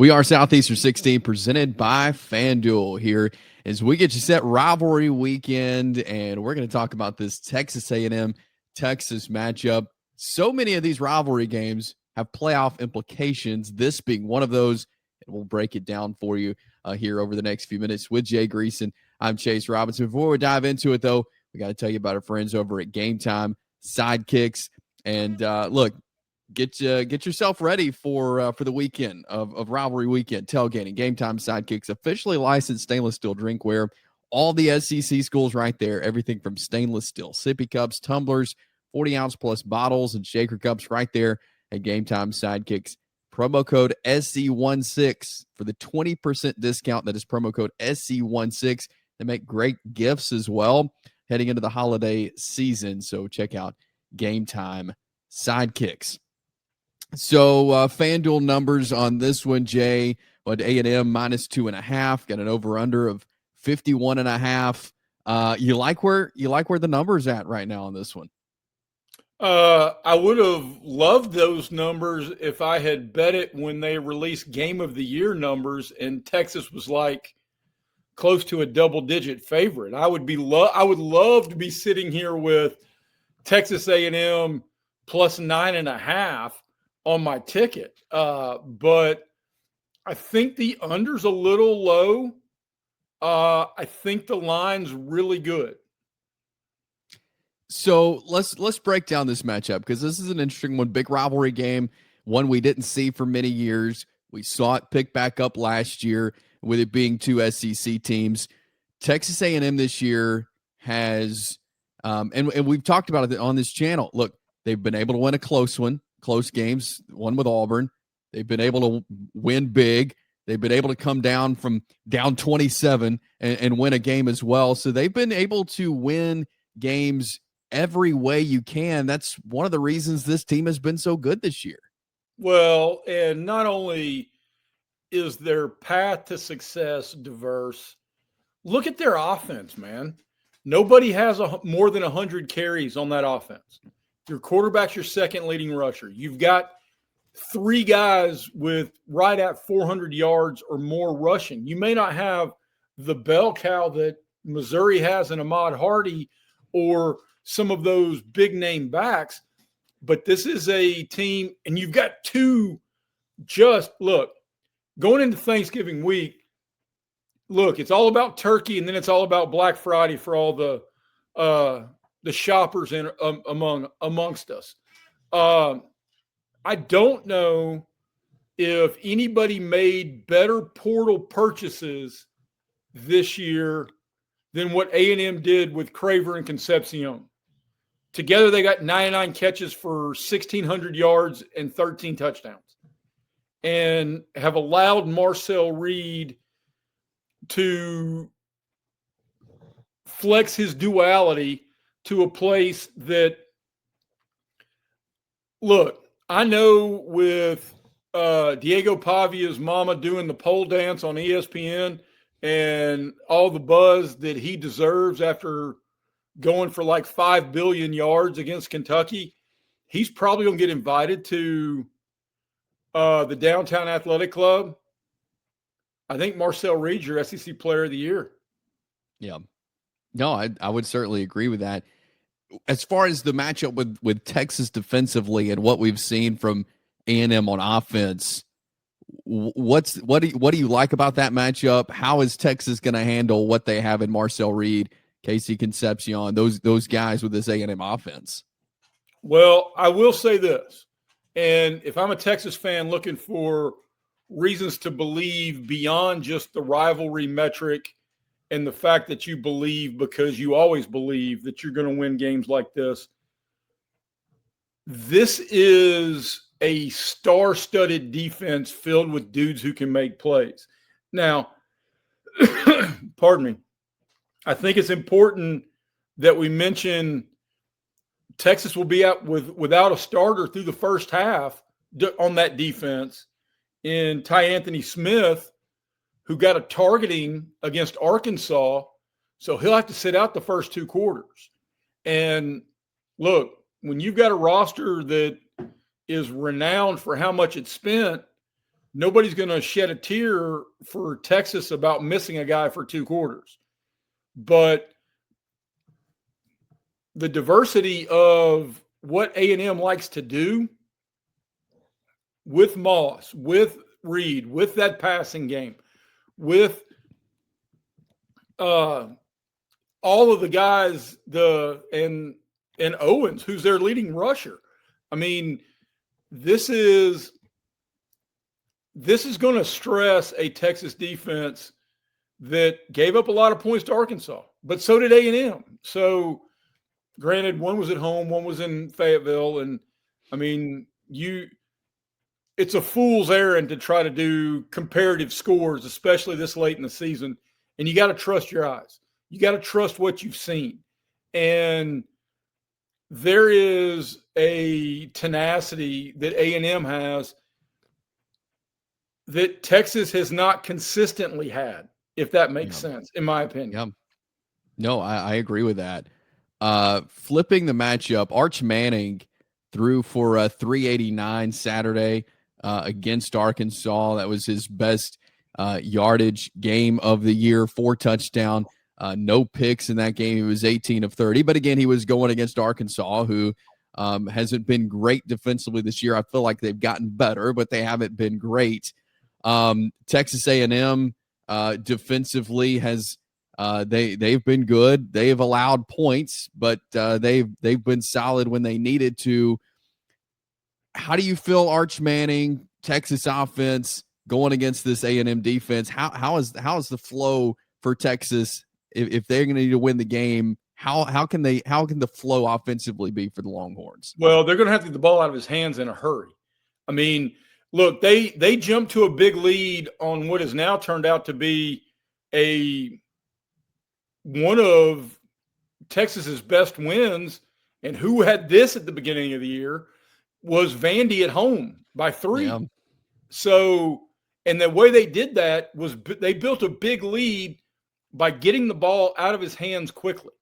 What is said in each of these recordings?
We are Southeastern 16 presented by FanDuel here as we get you set rivalry weekend, and we're going to talk about this Texas A&M Texas matchup. So many of these rivalry games have playoff implications, this being one of those, and we'll break it down for you here over the next few minutes with Jay Greeson. I'm Chase Robinson. Before we dive into it, though, we got to tell you about our friends over at GameTime, SIDEKICKS, and look, get yourself ready for the weekend of rivalry weekend tailgating. GameTime SIDEKICKS, officially licensed stainless steel drinkware. All the SEC schools right there. Everything from stainless steel sippy cups, tumblers, 40-ounce plus bottles, and shaker cups right there at GameTime SIDEKICKS. Promo code SC16 for the 20% discount. That is promo code SC16. They make great gifts as well heading into the holiday season. So check out GameTime SIDEKICKS. So FanDuel numbers on this one, Jay. What, A&M minus 2.5, got an over/under of 51.5. You like where the numbers at right now on this one? I would have loved those numbers if I had bet it when they released Game of the Year numbers and Texas was like close to a double-digit favorite. I would love to be sitting here with Texas A&M plus 9.5 on my ticket. But I think the under's a little low. I think the line's really good. So let's break down this matchup, because this is an interesting one. Big rivalry game, one we didn't see for many years. We saw it pick back up last year with it being two SEC teams. Texas A&M this year has, and we've talked about it on this channel. Look, they've been able to win a close games, one with Auburn. They've been able to win big. They've been able to come down from down 27 and win a game as well. So they've been able to win games every way you can. That's one of the reasons this team has been so good this year. Well, and not only is their path to success diverse, look at their offense, man. Nobody has more than 100 carries on that offense. Your quarterback's your second leading rusher. You've got three guys with right at 400 yards or more rushing. You may not have the bell cow that Missouri has in Ahmad Hardy or some of those big name backs, but this is a team, and you've got two. Just look, going into Thanksgiving week, look, it's all about turkey, and then it's all about Black Friday for all the shoppers in amongst us. I don't know if anybody made better portal purchases this year than what A&M did with Craver and Concepcion. Together, they got 99 catches for 1,600 yards and 13 touchdowns, and have allowed Marcel Reed to flex his duality to a place that, look, I know with Diego Pavia's mama doing the pole dance on ESPN and all the buzz that he deserves after going for like 5 billion yards against Kentucky, he's probably going to get invited to the Downtown Athletic Club. I think Marcel Reed's your SEC Player of the Year. Yeah. No, I would certainly agree with that. As far as the matchup with Texas defensively and what we've seen from A&M on offense, what do you like about that matchup? How is Texas going to handle what they have in Marcel Reed, Casey Concepcion, those guys with this A&M offense? Well, I will say this, and if I'm a Texas fan looking for reasons to believe beyond just the rivalry metric and the fact that you believe, because you always believe that you're going to win games like this, this is a star-studded defense filled with dudes who can make plays. Now, pardon me, I think it's important that we mention Texas will be out without a starter through the first half on that defense in Ty Anthony Smith, who got a targeting against Arkansas, so he'll have to sit out the first two quarters. And look, when you've got a roster that is renowned for how much it's spent, nobody's going to shed a tear for Texas about missing a guy for 2 quarters. But the diversity of what A&M likes to do with Moss, with Reed, with that passing game, with all of the guys, and Owens, who's their leading rusher. I mean, this is going to stress a Texas defense that gave up a lot of points to Arkansas, but so did A&M. So, granted, one was at home, one was in Fayetteville, and I mean, it's a fool's errand to try to do comparative scores, especially this late in the season. And you got to trust your eyes. You got to trust what you've seen. And there is a tenacity that A&M has that Texas has not consistently had, if that makes sense, in my opinion. Yeah. No, I agree with that. Flipping the matchup, Arch Manning threw for a 389 Saturday against Arkansas. That was his best yardage game of the year, 4 touchdown, no picks in that game. He was 18 of 30. But again, he was going against Arkansas, who hasn't been great defensively this year. I feel like they've gotten better, but they haven't been great. Texas A&M defensively has they've been good. They've allowed points, but they've been solid when they needed to. How do you feel Arch Manning, Texas offense, going against this A&M defense? How is the flow for Texas if they're going to need to win the game? How can the flow offensively be for the Longhorns? Well, they're going to have to get the ball out of his hands in a hurry. I mean, look, they jumped to a big lead on what has now turned out to be one of Texas's best wins. And who had this at the beginning of the year was Vandy at home by 3. Yeah. So, and the way they did that was they built a big lead by getting the ball out of his hands quickly.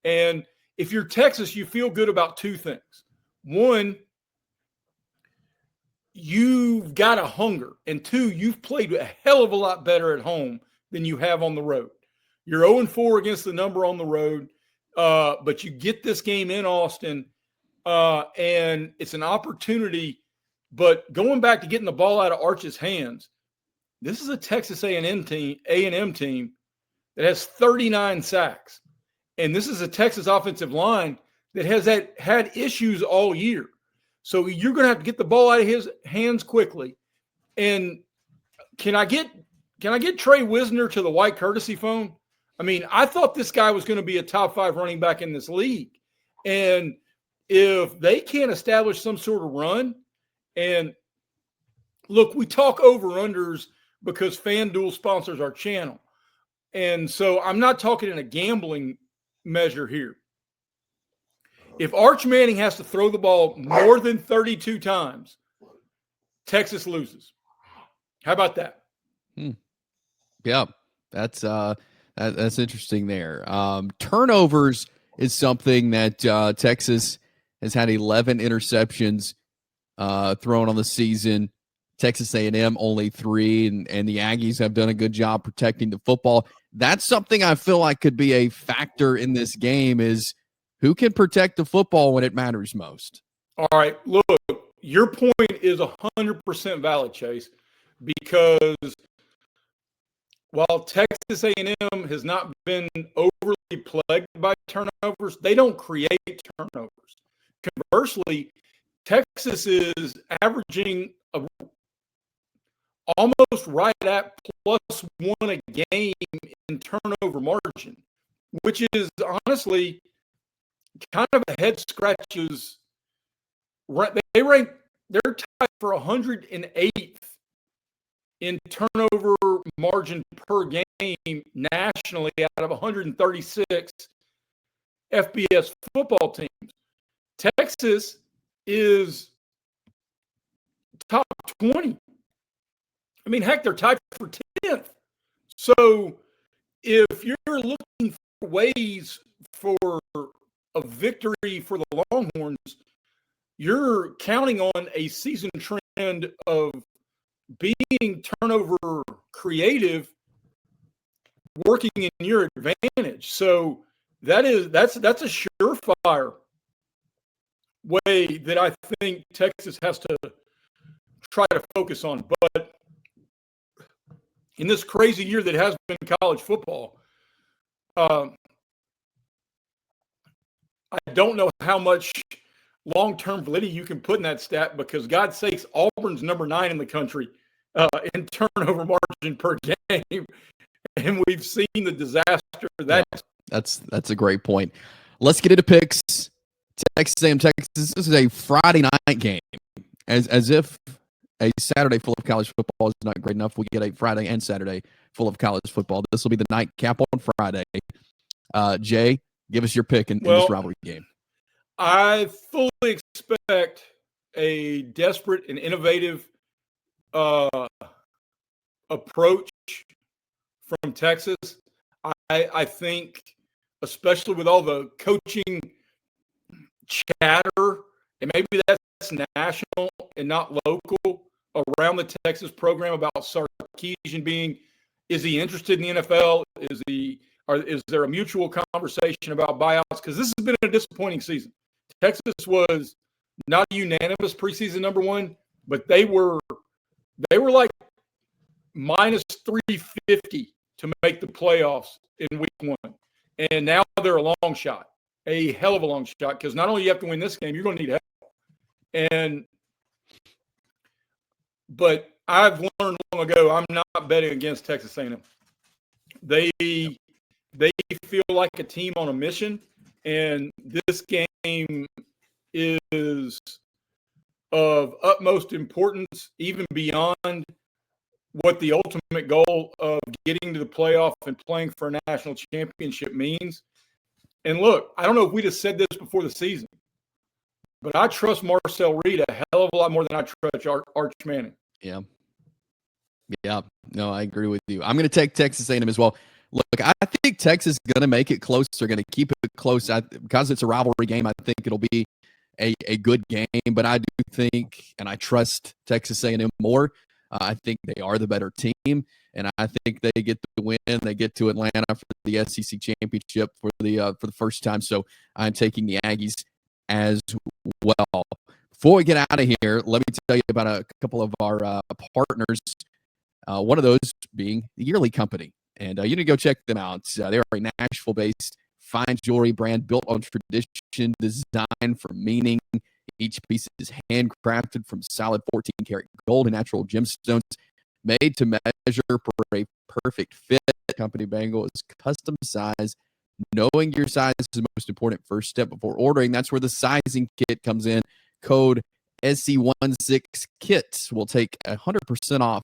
And if you're Texas, you feel good about 2 things. One, you've got a hunger. And 2, you've played a hell of a lot better at home than you have on the road. You're 0-4 against the number on the road, but you get this game in Austin, and it's an opportunity. But going back to getting the ball out of Arch's hands, this is a Texas A&M team that has 39 sacks. And this is a Texas offensive line that has had issues all year. So you're going to have to get the ball out of his hands quickly. And can I get Trey Wisner to the white courtesy phone? I mean, I thought this guy was going to be a top 5 running back in this league. And if they can't establish some sort of run, and look, we talk over-unders because FanDuel sponsors our channel. And so I'm not talking in a gambling measure here. If Arch Manning has to throw the ball more than 32 times, Texas loses. How about that? Yeah, that's interesting there. Turnovers is something that Texas has had 11 interceptions thrown on the season. Texas A&M only 3, and the Aggies have done a good job protecting the football. That's something I feel like could be a factor in this game, is who can protect the football when it matters most. All right, look, your point is 100% valid, Chase, because while Texas A&M has not been overly plagued by turnovers, they don't create turnovers. Conversely, Texas is averaging almost right at +1 a game in turnover margin, which is honestly kind of a head scratches. They're tied for 108th in turnover margin per game nationally out of 136 FBS football teams. Texas is top 20. I mean, heck, they're tied for 10th. So if you're looking for ways for a victory for the Longhorns, you're counting on a season trend of being turnover creative, working in your advantage. So that's a surefire way that I think Texas has to try to focus on. But in this crazy year that has been college football, I don't know how much long-term validity you can put in that stat, because God's sakes, Auburn's number 9 in the country in turnover margin per game, and we've seen the disaster that's a great point. Let's get into picks. Texas A&M, Texas. This is a Friday night game, as if a Saturday full of college football is not great enough. We get a Friday and Saturday full of college football. This will be the nightcap on Friday. Jay, give us your pick in this rivalry game. I fully expect a desperate and innovative approach from Texas. I think, especially with all the coaching chatter, and maybe that's national and not local, around the Texas program about Sarkisian being, is he interested in the NFL? Is there a mutual conversation about buyouts? Because this has been a disappointing season. Texas was not a unanimous preseason number 1, but they were like minus 350 to make the playoffs in week 1. And now they're a long shot, a hell of a long shot, because not only you have to win this game, you're going to need help. But I've learned long ago, I'm not betting against Texas A&M. They feel like a team on a mission, and this game is of utmost importance, even beyond what the ultimate goal of getting to the playoff and playing for a national championship means. And look, I don't know if we'd have said this before the season, but I trust Marcel Reed a hell of a lot more than I trust Arch Manning. Yeah. No, I agree with you. I'm going to take Texas A&M as well. Look, I think Texas is going to make it close. They're going to keep it close. Because it's a rivalry game, I think it'll be a good game. But I do think, and I trust Texas A&M more. I think they are the better team, and I think they get the win. They get to Atlanta for the SEC championship for the first time. So I'm taking the Aggies as well. Before we get out of here, let me tell you about a couple of our partners. One of those being the Yearly Company. And you need to go check them out. They are a Nashville-based fine jewelry brand built on tradition, designed for meaning. Each piece is handcrafted from solid 14-karat gold and natural gemstones, made to measure for a perfect fit. Company bangle is custom size. Knowing your size is the most important first step before ordering. That's where the sizing kit comes in. Code SC16KIT will take 100% off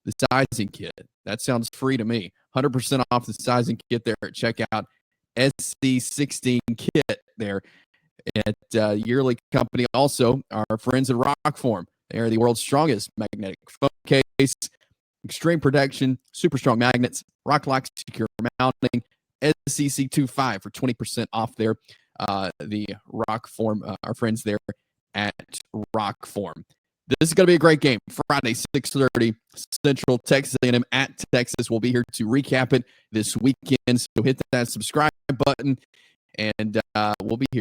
the sizing kit. That sounds free to me. 100% off the sizing kit there at checkout. SC16KIT there at Yearly Company. Also, our friends at ROKFORM. They are the world's strongest magnetic phone case. Extreme protection, super strong magnets, rock lock secure mounting, SCC25 for 20% off there. The ROKFORM, our friends there at ROKFORM. This is going to be a great game. Friday, 6:30 Central, Texas A&M at Texas. We'll be here to recap it this weekend. So hit that subscribe button, and we'll be here